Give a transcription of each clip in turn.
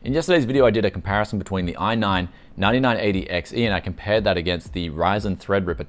In yesterday's video, I did a comparison between the i9 2980XE and I compared that against the Ryzen Threadripper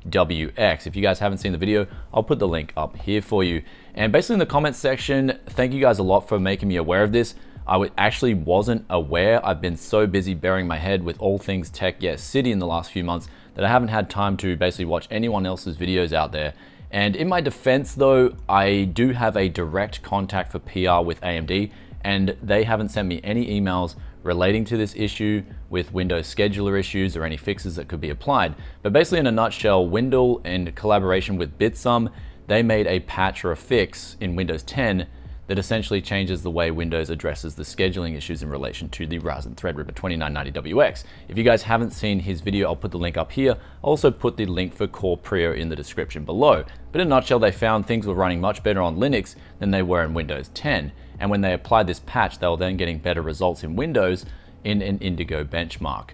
2990WX. If you guys haven't seen the video, I'll put the link up here for you. And basically in the comments section, thank you guys a lot for making me aware of this. I actually wasn't aware. I've been so busy burying my head with all things Tech Yes City in the last few months that I haven't had time to basically watch anyone else's videos out there. And in my defense though, I do have a direct contact for PR with AMD, and they haven't sent me any emails relating to this issue with Windows scheduler issues or any fixes that could be applied. But basically in a nutshell, Windle, in collaboration with Bitsum, they made a patch or a fix in Windows 10 that essentially changes the way Windows addresses the scheduling issues in relation to the Ryzen Threadripper 2990WX. If you guys haven't seen his video, I'll put the link up here. I'll also put the link for CorePrio in the description below. But in a nutshell, they found things were running much better on Linux than they were in Windows 10. And when they applied this patch, they were then getting better results in Windows in an Indigo benchmark.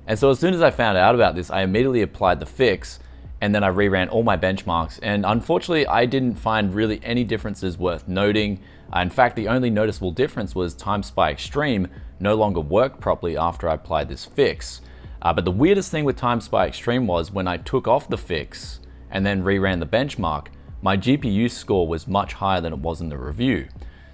And so as soon as I found out about this, I immediately applied the fix, and then I reran all my benchmarks, and unfortunately I didn't find really any differences worth noting. In fact, the only noticeable difference was TimeSpy Extreme no longer worked properly after I applied this fix. But the weirdest thing with TimeSpy Extreme was when I took off the fix and then reran the benchmark, my GPU score was much higher than it was in the review.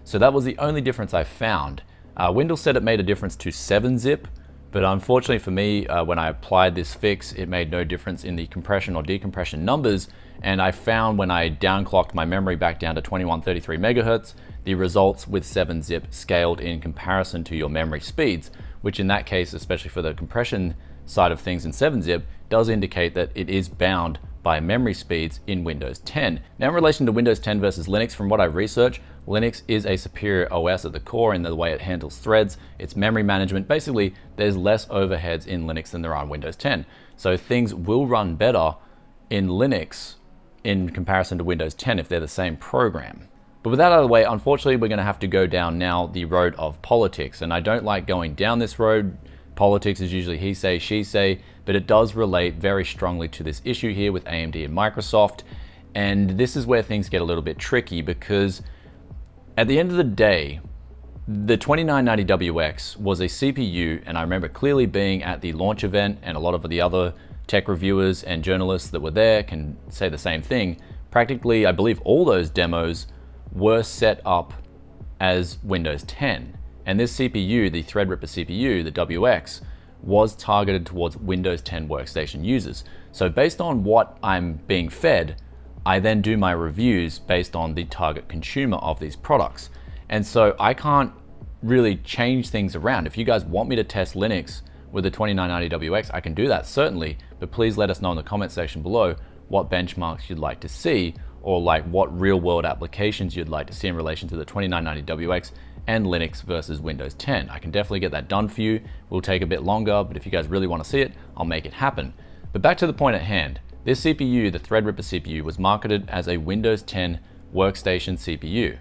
So that was the only difference I found. Windle said it made a difference to 7-zip, but unfortunately for me, when I applied this fix, it made no difference in the compression or decompression numbers. And I found when I downclocked my memory back down to 2133 megahertz, the results with 7-zip scaled in comparison to your memory speeds, which in that case, especially for the compression side of things in 7-zip, does indicate that it is bound by memory speeds in Windows 10. Now in relation to Windows 10 versus Linux, from what I researched, Linux is a superior OS at the core in the way it handles threads, its memory management. Basically, there's less overheads in Linux than there are in Windows 10. So things will run better in Linux in comparison to Windows 10 if they're the same program. But with that out of the way, unfortunately, we're gonna have to go down now the road of politics. And I don't like going down this road. Politics is usually he say, she say, but it does relate very strongly to this issue here with AMD and Microsoft. And this is where things get a little bit tricky, because at the end of the day, the 2990WX was a CPU, and I remember clearly being at the launch event, and a lot of the other tech reviewers and journalists that were there can say the same thing. Practically, I believe all those demos were set up as Windows 10. And this CPU, the Threadripper CPU, the WX, was targeted towards Windows 10 workstation users. So based on what I'm being fed, I then do my reviews based on the target consumer of these products. And so I can't really change things around. If you guys want me to test Linux with the 2990WX, I can do that certainly, but please let us know in the comment section below what benchmarks you'd like to see, or like what real world applications you'd like to see in relation to the 2990WX and Linux versus Windows 10. I can definitely get that done for you. It will take a bit longer, but if you guys really want to see it, I'll make it happen. But back to the point at hand. This CPU, the Threadripper CPU, was marketed as a Windows 10 workstation CPU.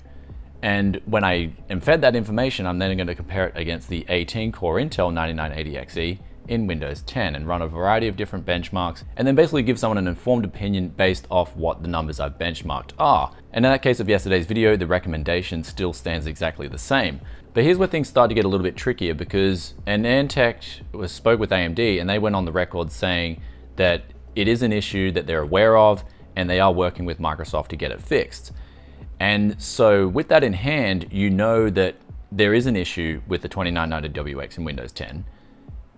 And when I am fed that information, I'm then going to compare it against the 18-core Intel 9980XE in Windows 10 and run a variety of different benchmarks, and then basically give someone an informed opinion based off what the numbers I've benchmarked are. And in that case of yesterday's video, the recommendation still stands exactly the same. But here's where things start to get a little bit trickier, because AnandTech spoke with AMD and they went on the record saying that it is an issue that they're aware of and they are working with Microsoft to get it fixed. And so with that in hand, you know that there is an issue with the 2990WX in Windows 10.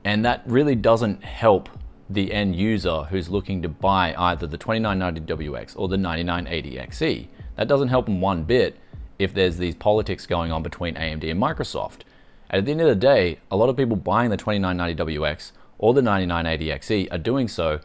And that really doesn't help the end user who's looking to buy either the 2990WX or the 9980XE. That doesn't help them one bit if there's these politics going on between AMD and Microsoft. At the end of the day, a lot of people buying the 2990WX or the 9980XE are doing so.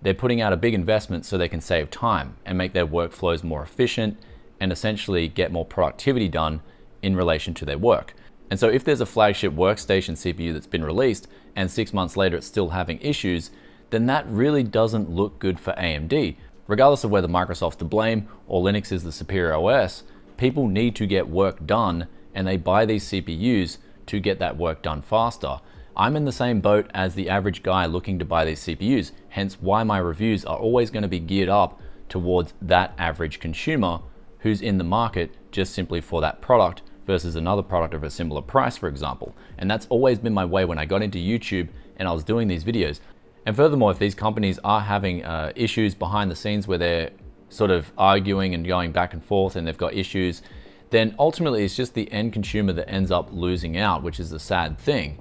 They're putting out a big investment so they can save time and make their workflows more efficient and essentially get more productivity done in relation to their work. And so if there's a flagship workstation CPU that's been released and 6 months later it's still having issues, then that really doesn't look good for AMD. Regardless of whether Microsoft's to blame or Linux is the superior OS, people need to get work done, and they buy these CPUs to get that work done faster. I'm in the same boat as the average guy looking to buy these CPUs, hence why my reviews are always going to be geared up towards that average consumer who's in the market just simply for that product versus another product of a similar price, for example. And that's always been my way when I got into YouTube and I was doing these videos. And furthermore, if these companies are having issues behind the scenes where they're sort of arguing and going back and forth and they've got issues, then ultimately it's just the end consumer that ends up losing out, which is a sad thing.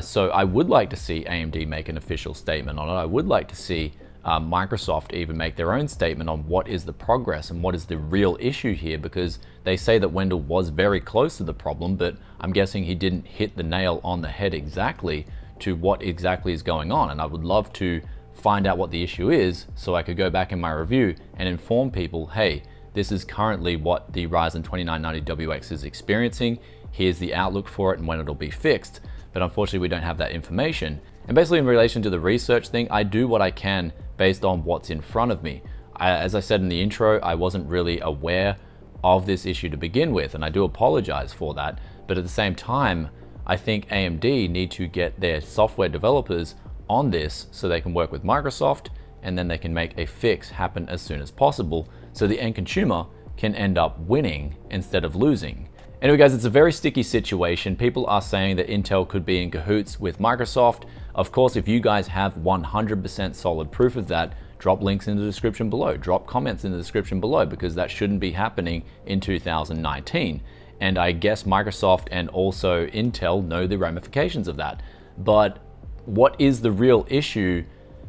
So I would like to see AMD make an official statement on it. I would like to see Microsoft even make their own statement on what is the progress and what is the real issue here, because they say that Wendell was very close to the problem, but I'm guessing he didn't hit the nail on the head exactly to what exactly is going on. And I would love to find out what the issue is so I could go back in my review and inform people, hey, this is currently what the Ryzen 2990WX is experiencing. Here's the outlook for it and when it'll be fixed. But unfortunately, we don't have that information. And basically in relation to the research thing, I do what I can based on what's in front of me. As I said in the intro, I wasn't really aware of this issue to begin with, and I do apologize for that. But at the same time, I think AMD need to get their software developers on this so they can work with Microsoft, and then they can make a fix happen as soon as possible so the end consumer can end up winning instead of losing. Anyway guys, it's a very sticky situation. People are saying that Intel could be in cahoots with Microsoft. Of course, if you guys have 100% solid proof of that, drop links in the description below, drop comments in the description below, because that shouldn't be happening in 2019. And I guess Microsoft and also Intel know the ramifications of that. But what is the real issue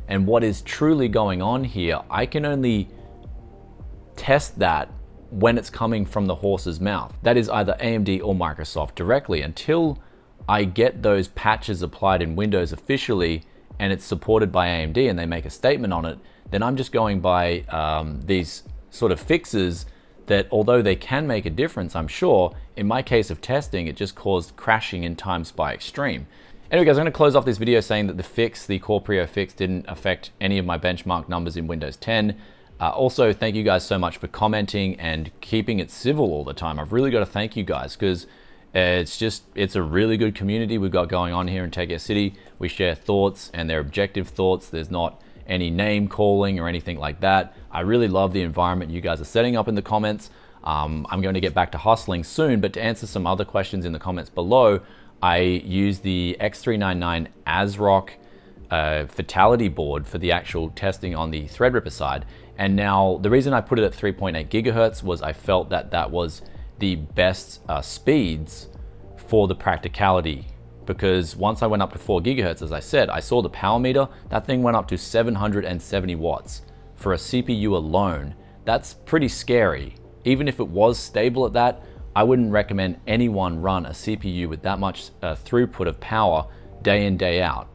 and what is truly going on here? I can only test that when it's coming from the horse's mouth. That is either AMD or Microsoft directly. Until I get those patches applied in Windows officially and it's supported by AMD and they make a statement on it, then I'm just going by these sort of fixes that, although they can make a difference, I'm sure, in my case of testing, it just caused crashing in Time Spy Extreme. Anyway guys, I'm gonna close off this video saying that the CorePrio fix didn't affect any of my benchmark numbers in Windows 10. Also, thank you guys so much for commenting and keeping it civil all the time. I've really got to thank you guys, because it's a really good community we've got going on here in Take Care City. We share thoughts, and they're objective thoughts. There's not any name calling or anything like that. I really love the environment you guys are setting up in the comments. I'm going to get back to hustling soon, but to answer some other questions in the comments below, I use the X399 ASRock fatality board for the actual testing on the Threadripper side. And now the reason I put it at 3.8 gigahertz was I felt that that was the best speeds for the practicality, because once I went up to 4 gigahertz, as I said, I saw the power meter, that thing went up to 770 watts for a CPU alone. That's pretty scary. Even if it was stable at that, I wouldn't recommend anyone run a CPU with that much throughput of power day in, day out,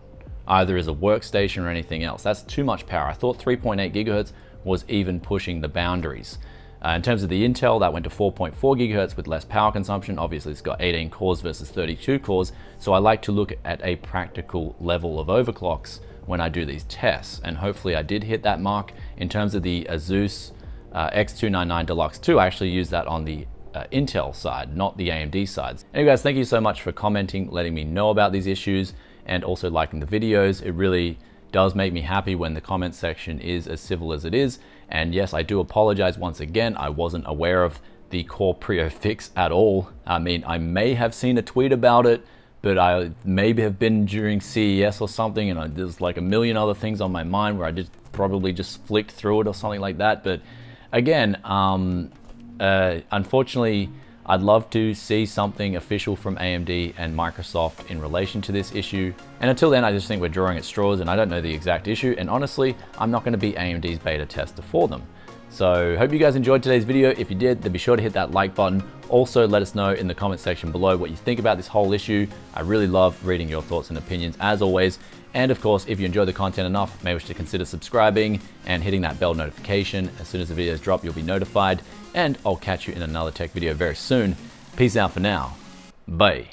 either as a workstation or anything else. That's too much power. I thought 3.8 gigahertz was even pushing the boundaries. In terms of the Intel, that went to 4.4 gigahertz with less power consumption. Obviously, it's got 18 cores versus 32 cores. So I like to look at a practical level of overclocks when I do these tests. And hopefully I did hit that mark. In terms of the Asus X299 Deluxe 2, I actually used that on the Intel side, not the AMD sides. Anyway guys, thank you so much for commenting, letting me know about these issues, and also liking the videos. It really does make me happy when the comment section is as civil as it is. And yes, I do apologize once again. I wasn't aware of the CorePrio fix at all. I mean, I may have seen a tweet about it, but I maybe have been during CES or something, and there's like a million other things on my mind where I just probably just flicked through it or something like that. But again, unfortunately, I'd love to see something official from AMD and Microsoft in relation to this issue. And until then, I just think we're drawing at straws, and I don't know the exact issue. And honestly, I'm not going to be AMD's beta tester for them. So hope you guys enjoyed today's video. If you did, then be sure to hit that like button. Also, let us know in the comment section below what you think about this whole issue. I really love reading your thoughts and opinions as always. And of course, if you enjoy the content enough, may wish to consider subscribing and hitting that bell notification. As soon as the videos drop, you'll be notified. And I'll catch you in another tech video very soon. Peace out for now. Bye.